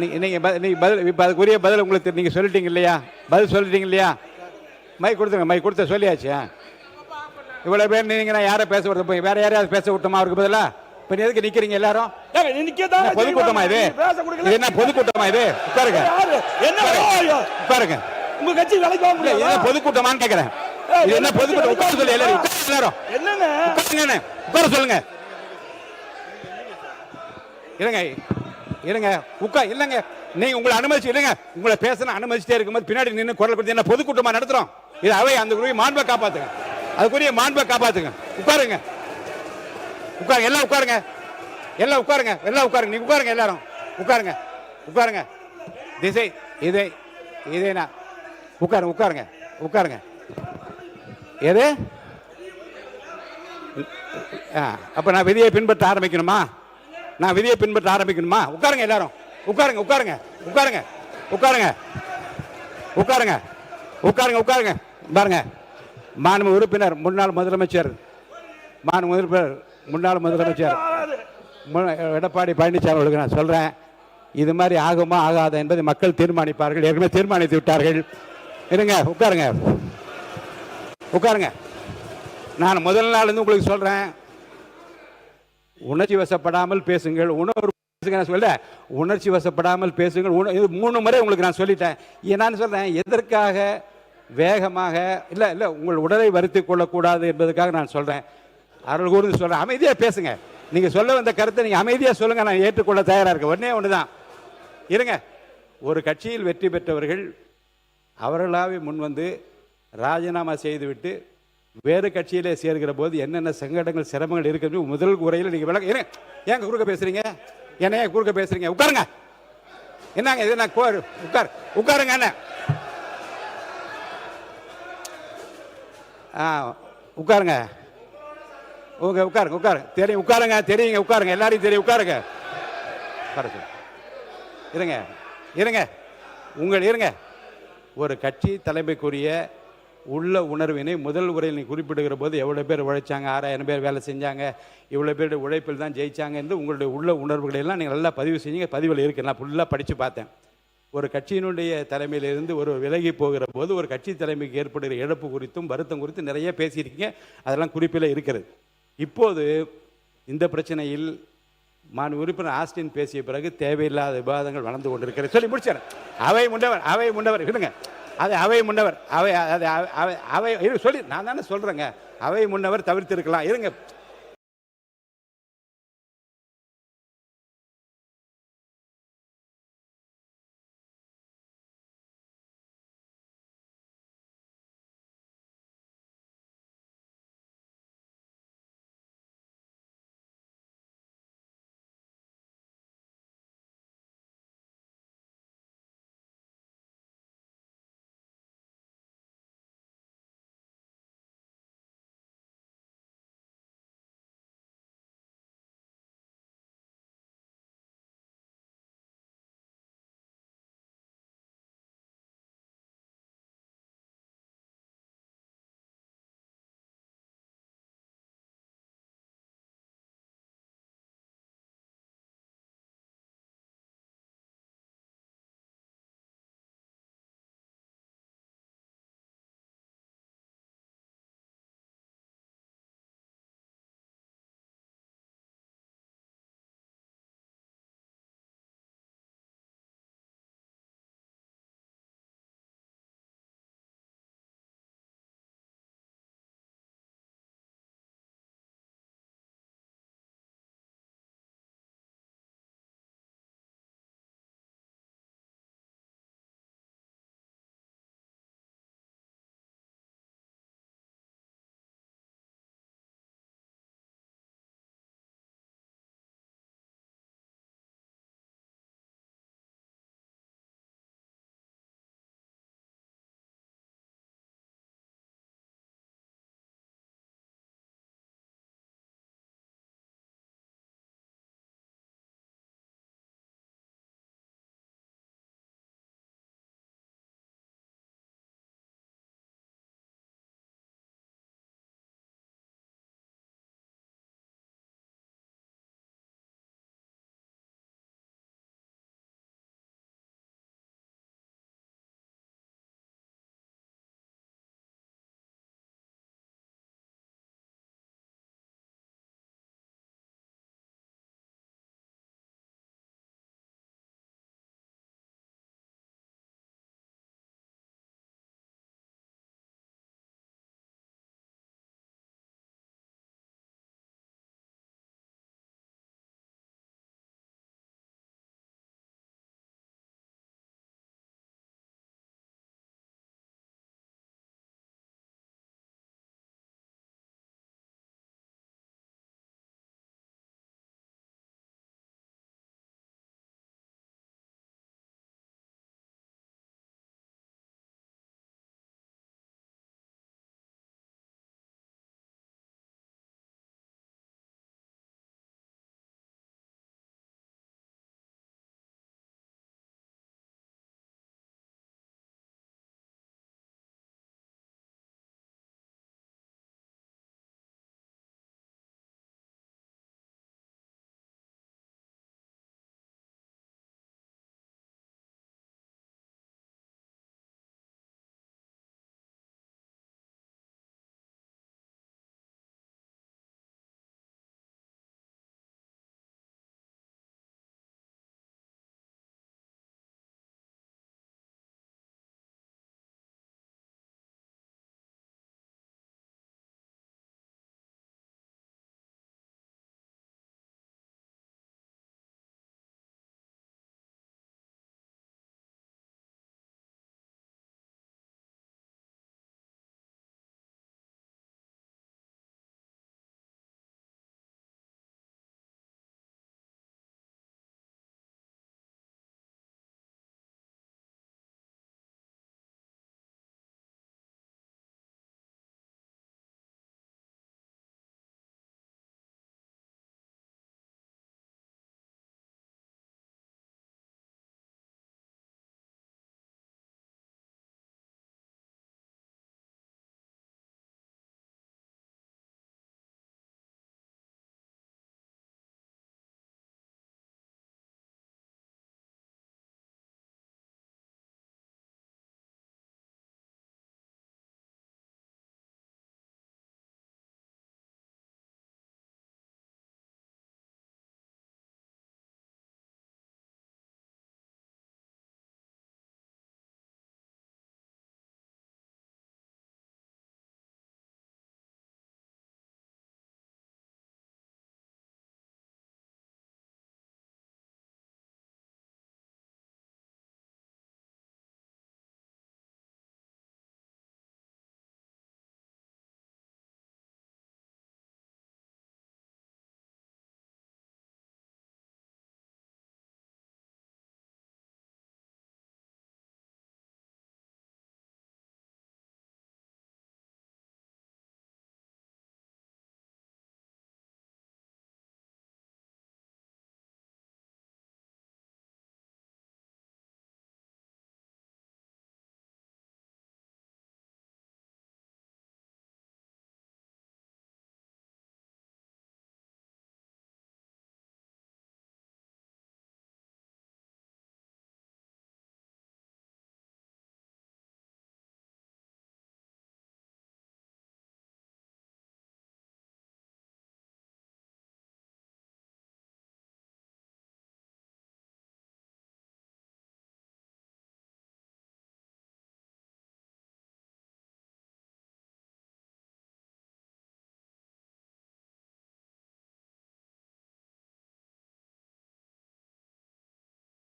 நீங்கள் பதில் இப்போ அதுக்குரிய பதில் உங்களுக்கு நீங்கள் சொல்லிட்டீங்க இல்லையா? பதில் சொல்லிட்டீங்க இல்லையா? மைக் கொடுத்துருங்க. மைக் கொடுத்த சொல்லியாச்சு. இவ்வளோ பேர் நீங்கள் நான் யாரை பேச விடுறது? போய் வேற யாரையாவது பேச விட்டோமா அவருக்கு பதிலா? இப்போ எதுக்கு நிற்கிறீங்க எல்லாரும்? பொதுக்கூட்டமா இது? இது என்ன பொதுக்கூட்டமா இது? உட்காருங்க. உட்காருங்க. உங்க கட்சி வேலைக்கு வாங்க முடியாது. என்ன பொதுக்கூட்டமான்னு கேட்குறேன். இது என்ன பொதுக்கூட்டம்? உட்கார சொல்லி எல்லாரும் என்னங்க உட்காருங்க. உட்கார சொல்லுங்க. இருங்க இருங்க இல்லைங்க, நீங்க உங்களை அனுமதிச்சு இல்லைங்க, உங்களை பேசணும் அனுமதிச்சுட்டே இருக்கும்போது பின்னாடி நின்று குரல் கொடுத்து என்ன பொதுக்கூட்டமா நடத்துறோம்? இது அவை அந்த மாண்பை காப்பாத்துங்க. அதுக்குரிய மாண்பை காப்பாத்துங்க. உட்காருங்க. உட்காருங்க. எல்லாம் உட்காருங்க. எல்லாம் உட்காருங்க. எல்லாம் உட்காருங்க. நீங்க உட்காருங்க. எல்லாரும் உட்காருங்க. உட்காருங்க. திசை இதை இதேனா உட்காருங்க. உட்காருங்க. உட்காருங்க. எது? அப்ப நான் விதியை பின்பற்ற ஆரம்பிக்கணுமா? நான் விதியை பின்பற்ற ஆரம்பிக்கணுமா? உட்காருங்க. எல்லாரும் உட்காருங்க. உட்காருங்க. உட்காருங்க. உட்காருங்க. உட்காருங்க. உட்காருங்க. உட்காருங்க. பாருங்க, மாண்பு உறுப்பினர் முன்னாள் முதலமைச்சர் எடப்பாடி பழனிசாமி அவர்களுக்கு நான் சொல்றேன், இது மாதிரி ஆகுமா ஆகாத என்பதை மக்கள் தீர்மானிப்பார்கள். ஏற்கனவே தீர்மானித்து விட்டார்கள். இருங்க. உட்காருங்க. உட்காருங்க. நான் முதல் நாள் இருந்து உங்களுக்கு சொல்றேன், உணர்ச்சி வசப்படாமல் பேசுங்கள். உணர்ச்சி வசப்படாமல் பேசுங்கள். இது 3 முறை உங்களுக்கு நான் சொல்லிட்டேன். நான் சொல்றேன், எதற்காக வேகமாக இல்ல இல்ல உங்கள் உடலை வருத்திக் கொள்ளக்கூடாது என்பதற்காக நான் சொல்றேன். அருள் கூர்ந்து சொல்றேன், அமைதியா பேசுங்க. நீங்க சொல்ல வந்த கருத்தை நீங்க அமைதியா சொல்லுங்க, நான் ஏற்றுக்கொள்ள தயாரா இருக்கேன். ஒன்னே ஒண்ணுதான். இருங்க. ஒரு கட்சியில் வெற்றி பெற்றவர்கள் அவர்களாவே முன்வந்து ராஜினாமா செய்துவிட்டு வேறு கட்சியிலே சேர்கிற போது என்னென்ன சங்கடங்கள் சிரமங்கள் இருக்கிறது முதல் உரையில் நீங்க விளக்க. ஏங்க குறுக்க பேசுறீங்க? என்ன குறுக்க பேசுறீங்க? உட்காருங்க. என்னங்க இது? நான் உட்காருங்க. என்ன உட்காருங்க. உட்காருங்க. உட்காருங்க. தெரியும். உட்காருங்க. தெரியுங்க. உட்காருங்க. எல்லாரையும் தெரியும். உட்காருங்க. இருங்க. இருங்க. இருங்க. ஒரு கட்சி தலைமைக்குரிய உள்ள உணர்வினை முதல் உரையில் நீ குறிப்பிடுகிற போது எவ்வளோ பேர் உழைச்சாங்க, 6000 பேர் வேலை செஞ்சாங்க, இவ்வளோ பேருடைய உழைப்பில் தான் ஜெயிச்சாங்க என்று உங்களுடைய உள்ள உணர்வுகளை எல்லாம் நீங்கள் நல்லா பதிவு செஞ்சீங்க. பதிவில் இருக்கு. நான் ஃபுல்லாக படித்து பார்த்தேன். ஒரு கட்சியினுடைய தலைமையிலிருந்து ஒரு விலகி போகிற போது ஒரு கட்சி தலைமைக்கு ஏற்படுகிற இழப்பு குறித்தும் வருத்தம் குறித்தும் நிறைய பேசியிருக்கீங்க. அதெல்லாம் குறிப்பில் இருக்கிறது. இப்போது இந்த பிரச்சனையில் உறுப்பினர் ஆஸ்டின் பேசிய பிறகு தேவையில்லாத விவாதங்கள் வளர்ந்து கொண்டிருக்கிறது. சொல்லி முடிச்சார். அவை முன்னவர் விடுங்க. அது அவை முன்னவர் சொல்லி நான் தானே சொல்றேங்க. அவை முன்னவர் தவிர்த்து இருக்கலாம். இருங்க.